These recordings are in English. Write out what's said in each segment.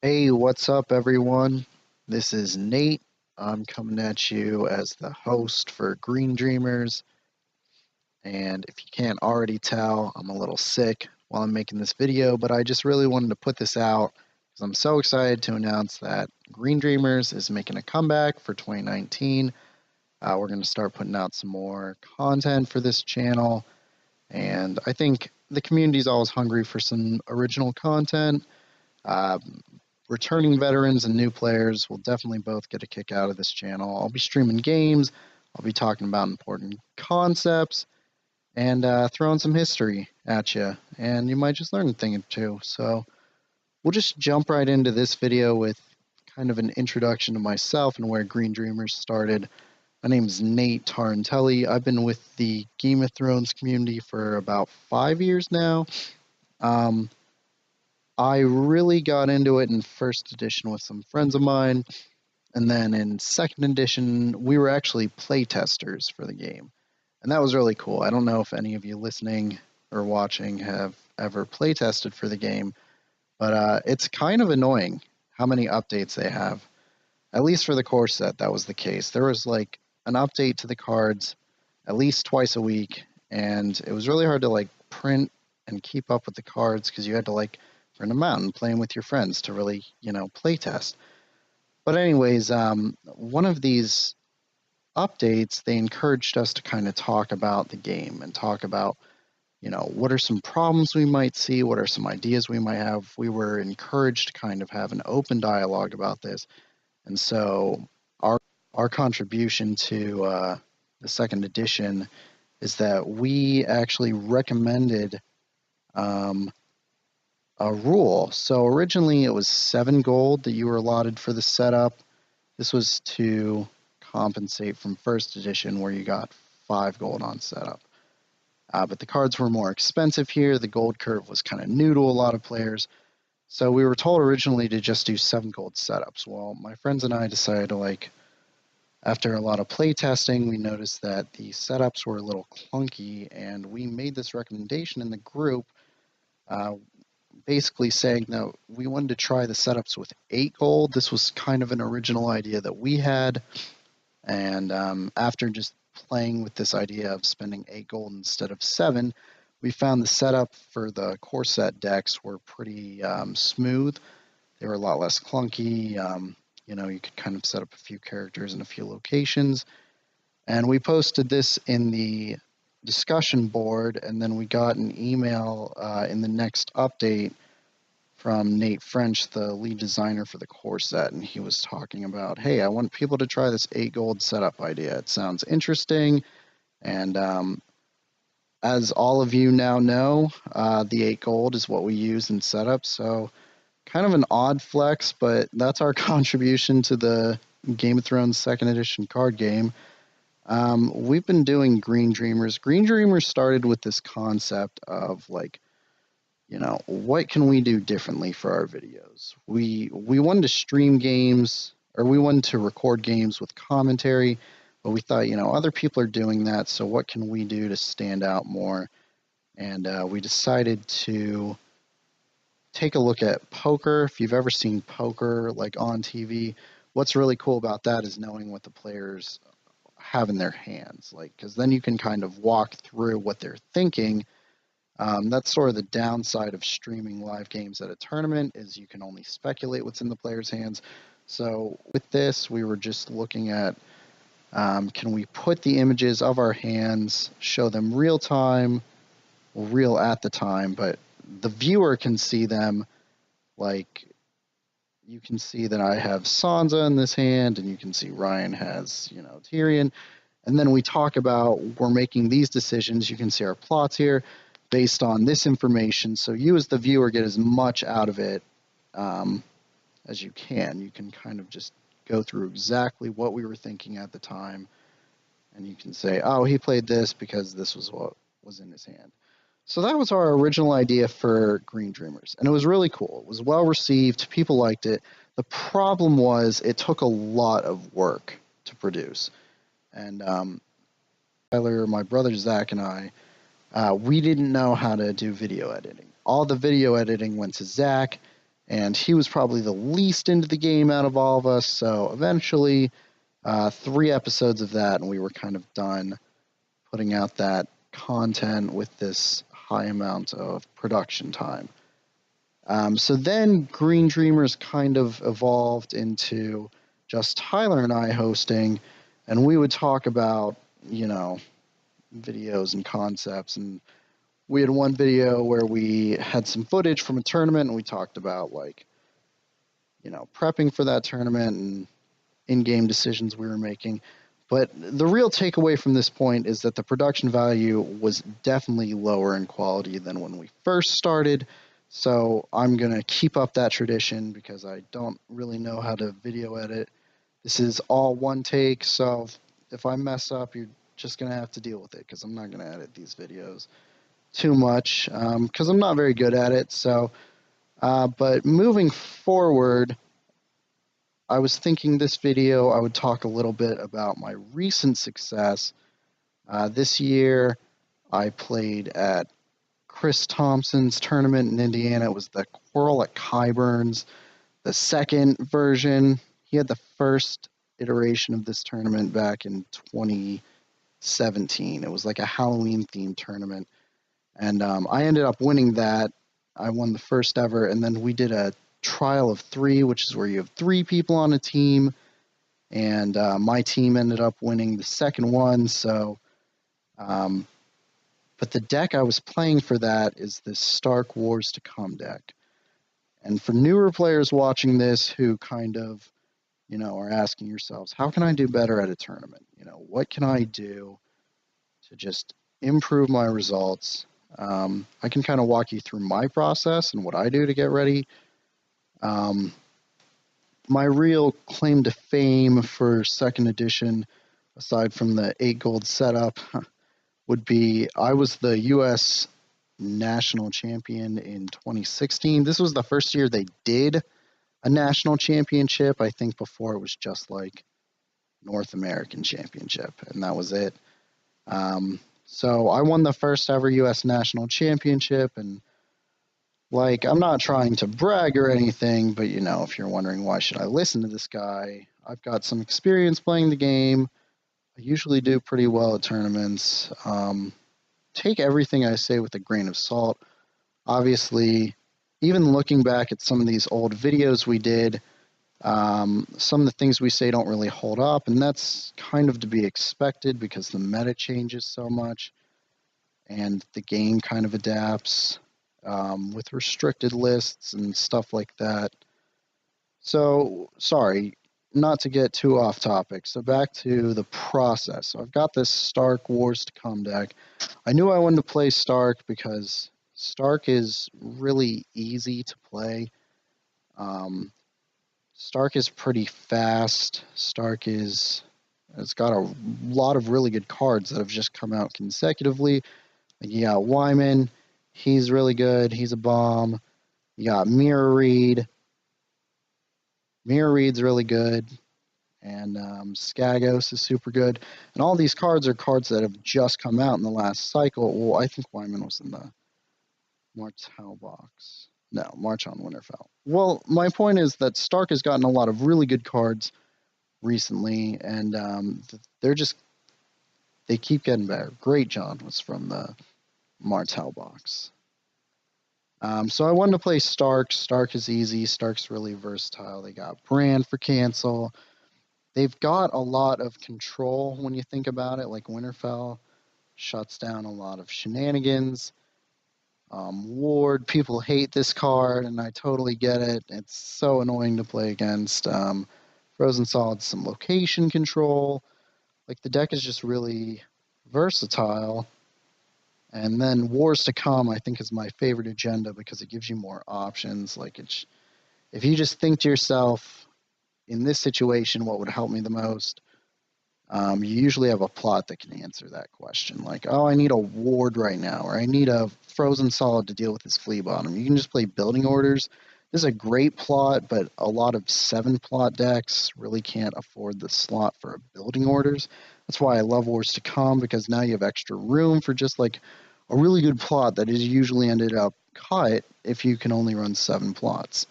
Hey, what's up, everyone? This is Nate. I'm coming at you as the host for Green Dreamers. And if you can't already tell, I'm a little sick while I'm making this video, but I just really wanted to put this out because I'm so excited to announce that Green Dreamers is making a comeback for 2019. We're going to start putting out some more content for this channel. And I think the community is always hungry for some original content. Returning veterans and new players will definitely both get a kick out of this channel. I'll be streaming games, I'll be talking about important concepts, and throwing some history at you. And you might just learn a thing or two. So we'll just jump right into this video with kind of an introduction to myself and where Green Dreamers started. My name is Nate Tarantelli. I've been with the Game of Thrones community for about 5 years now. I really got into it in first edition with some friends of mine, and then in second edition, we were actually play testers for the game, and that was really cool. I don't know if any of you listening or watching have ever play tested for the game, but it's kind of annoying how many updates they have. At least for the core set, that was the case. There was like an update to the cards at least twice a week, and it was really hard to like print and keep up with the cards because you had to like print them out and play them with your friends to really, play test. But anyways, one of these updates, they encouraged us to kind of talk about the game and talk about, what are some problems we might see, what are some ideas we might have. We were encouraged to kind of have an open dialogue about this, and so our contribution to the second edition is that we actually recommended a rule. So originally it was 7 gold that you were allotted for the setup. This was to compensate from first edition where you got 5 gold on setup. But the cards were more expensive here. The gold curve was kind of new to a lot of players. So we were told originally to just do 7 gold setups. Well, my friends and I decided to after a lot of play testing, we noticed that the setups were a little clunky, and we made this recommendation in the group, basically saying that we wanted to try the setups with 8 gold. This was kind of an original idea that we had, and after just playing with this idea of spending 8 gold instead of 7, we found the setup for the core set decks were pretty smooth. They were a lot less clunky. You could kind of set up a few characters in a few locations. And we posted this in the discussion board, and then we got an email in the next update from Nate French, the lead designer for the core set, and he was talking about, hey, I want people to try this 8 gold setup idea. It sounds interesting, and as all of you now know, the 8 gold is what we use in setup, so kind of an odd flex, but that's our contribution to the Game of Thrones second edition card game. We've been doing Green Dreamers. Green Dreamers started with this concept of what can we do differently for our videos? We wanted to stream games, or we wanted to record games with commentary, but we thought, other people are doing that, so what can we do to stand out more? And we decided to take a look at poker. If you've ever seen poker on TV, what's really cool about that is knowing what the players have in their hands, because then you can kind of walk through what they're thinking. That's sort of the downside of streaming live games at a tournament, is you can only speculate what's in the players' hands. So with this, we were just looking at, can we put the images of our hands, show them real time, well, real at the time, but the viewer can see them. You can see that I have Sansa in this hand, and you can see Ryan has, Tyrion. And then we talk about, we're making these decisions. You can see our plots here based on this information. So you as the viewer get as much out of it as you can. You can kind of just go through exactly what we were thinking at the time. And you can say, oh, he played this because this was what was in his hand. So that was our original idea for Green Dreamers, and it was really cool. It was well received. People liked it. The problem was it took a lot of work to produce. And Tyler, my brother Zach, and I, we didn't know how to do video editing. All the video editing went to Zach, and he was probably the least into the game out of all of us. So eventually, 3 episodes of that, and we were kind of done putting out that content with this high amount of production time. So then Green Dreamers kind of evolved into just Tyler and I hosting, and we would talk about, videos and concepts. And we had one video where we had some footage from a tournament, and we talked about, prepping for that tournament and in-game decisions we were making. But the real takeaway from this point is that the production value was definitely lower in quality than when we first started. So I'm going to keep up that tradition because I don't really know how to video edit. This is all one take, so if I mess up, you're just going to have to deal with it because I'm not going to edit these videos too much because I'm not very good at it. So, but moving forward, I was thinking this video I would talk a little bit about my recent success. This year, I played at Chris Thompson's tournament in Indiana. It was the Quirrell at Kyburn's, the second version. He had the first iteration of this tournament back in 2017. It was like a Halloween-themed tournament, and I ended up winning that. I won the first ever, and then we did a trial of 3, which is where you have 3 people on a team, and my team ended up winning the second one. So, but the deck I was playing for that is this Stark Wars to Come deck. And for newer players watching this who kind of, are asking yourselves, how can I do better at a tournament? What can I do to just improve my results? I can kind of walk you through my process and what I do to get ready. My real claim to fame for second edition, aside from the 8 gold setup, would be I was the U.S. national champion in 2016. This was the first year they did a national championship. I think before it was just like North American championship, and that was it. So I won the first ever U.S. national championship, and I'm not trying to brag or anything, but if you're wondering why should I listen to this guy, I've got some experience playing the game. I usually do pretty well at tournaments. Take everything I say with a grain of salt. Obviously, even looking back at some of these old videos we did, some of the things we say don't really hold up, and that's kind of to be expected because the meta changes so much and the game kind of adapts with restricted lists and stuff like that. So, sorry, not to get too off topic. So back to the process. So I've got this Stark Wars to Come deck. I knew I wanted to play Stark because Stark is really easy to play. Stark is pretty fast. It's got a lot of really good cards that have just come out consecutively. You got Wyman, he's really good. He's a bomb. You got Mirror Reed. Mirror Reed's really good. And Skagos is super good. And all these cards are cards that have just come out in the last cycle. Well, I think Wyman was in the Martel box. No, March on Winterfell. Well, my point is that Stark has gotten a lot of really good cards recently, and they keep getting better. Great John was from the Martel box. So I wanted to play Stark. Stark is easy. Stark's really versatile. They got Brand for cancel. They've got a lot of control when you think about it, like Winterfell shuts down a lot of shenanigans. Ward, people hate this card, and I totally get it. It's so annoying to play against. Frozen Solid's some location control. The deck is just really versatile. And then Wars to Come, I think, is my favorite agenda because it gives you more options. If you just think to yourself, in this situation, what would help me the most? You usually have a plot that can answer that question. I need a ward right now, or I need a Frozen Solid to deal with this flea bottom. You can just play building orders. This is a great plot, but a lot of 7-plot decks really can't afford the slot for building orders. That's why I love Wars to Come, because now you have extra room for just a really good plot that is usually ended up cut if you can only run 7 plots.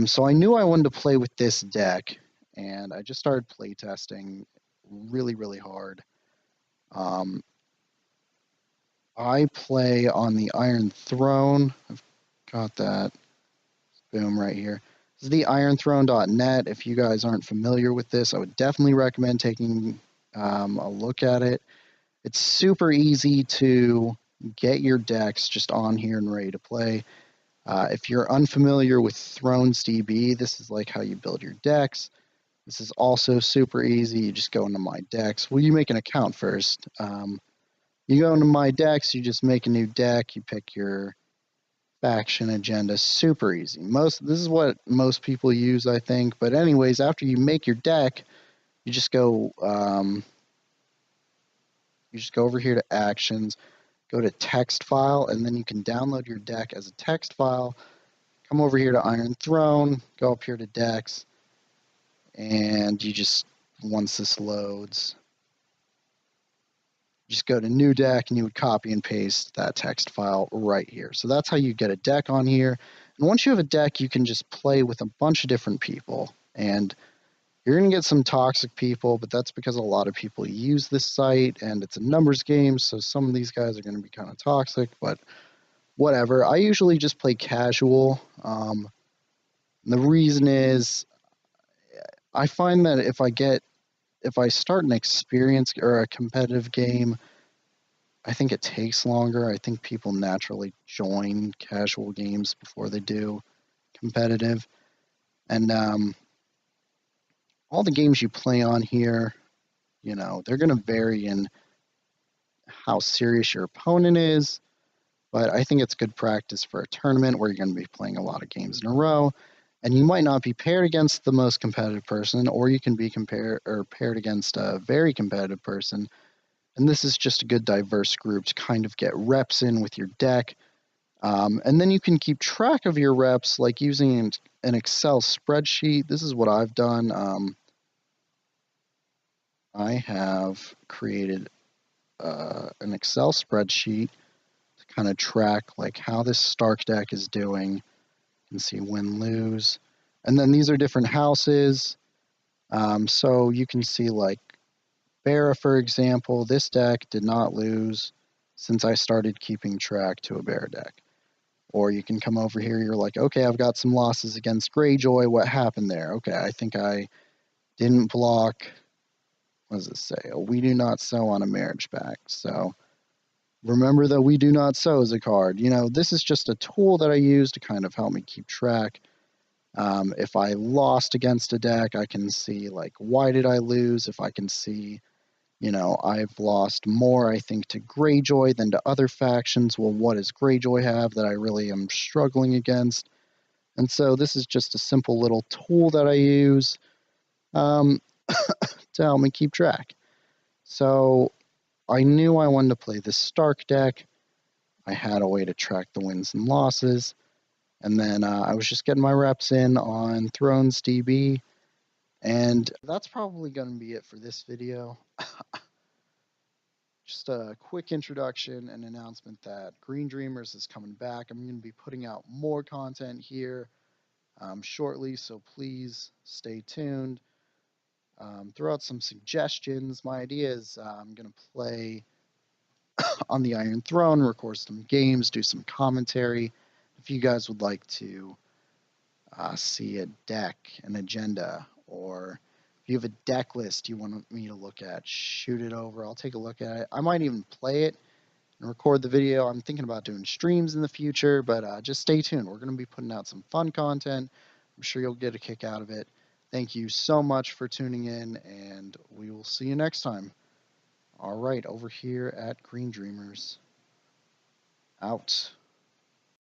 So I knew I wanted to play with this deck, and I just started playtesting really, really hard. Um, I play on the Iron Throne. I've got that. Boom, right here. This is the ironthrone.net. If you guys aren't familiar with this, I would definitely recommend taking a look at it. It's super easy to get your decks just on here and ready to play. If you're unfamiliar with Thrones DB, this is like how you build your decks. This is also super easy. You just go into My Decks. Well, you make an account first. You go into My Decks, you just make a new deck, you pick your faction agenda. Super easy. This is what most people use, I think. But anyways, after you make your deck, you just go over here to Actions, go to Text File, and then you can download your deck as a text file. Come over here to Iron Throne, go up here to Decks, and you just, once this loads, just go to New Deck, and you would copy and paste that text file right here. So that's how you get a deck on here. And once you have a deck, you can just play with a bunch of different people. And you're going to get some toxic people, but that's because a lot of people use this site, and it's a numbers game, so some of these guys are going to be kind of toxic, but whatever. I usually just play casual. The reason is I find that if I start an experience or a competitive game, I think it takes longer. I think people naturally join casual games before they do competitive. And all the games you play on here, they're going to vary in how serious your opponent is. But I think it's good practice for a tournament where you're going to be playing a lot of games in a row. And you might not be paired against the most competitive person, or you can be paired against a very competitive person. And this is just a good diverse group to kind of get reps in with your deck. And then you can keep track of your reps like using an Excel spreadsheet. This is what I've done. I have created an Excel spreadsheet to kind of track like how this Stark deck is doing. You can see win, lose. And then these are different houses. So you can see like Barra, for example, this deck did not lose since I started keeping track to a Barra deck. Or you can come over here, you're like, okay, I've got some losses against Greyjoy. What happened there? Okay, I think I didn't block, what does it say? Oh, we do not sow on a marriage pact. So remember that we do not sow is a card. This is just a tool that I use to kind of help me keep track. If I lost against a deck, I can see, like, why did I lose? If I can see, I've lost more, I think, to Greyjoy than to other factions. Well, what does Greyjoy have that I really am struggling against? And so this is just a simple little tool that I use to help me keep track. So I knew I wanted to play this Stark deck. I had a way to track the wins and losses. And then I was just getting my reps in on Thrones DB. And that's probably going to be it for this video. Just a quick introduction and announcement that Green Dreamers is coming back. I'm going to be putting out more content here shortly, so please stay tuned. Throw out some suggestions. My idea is I'm going to play on the Iron Throne, record some games, do some commentary. If you guys would like to see a deck, an agenda, or if you have a deck list you want me to look at, shoot it over. I'll take a look at it. I might even play it and record the video. I'm thinking about doing streams in the future, but just stay tuned. We're going to be putting out some fun content. I'm sure you'll get a kick out of it. Thank you so much for tuning in, and we will see you next time. All right, over here at Green Dreamers. Out.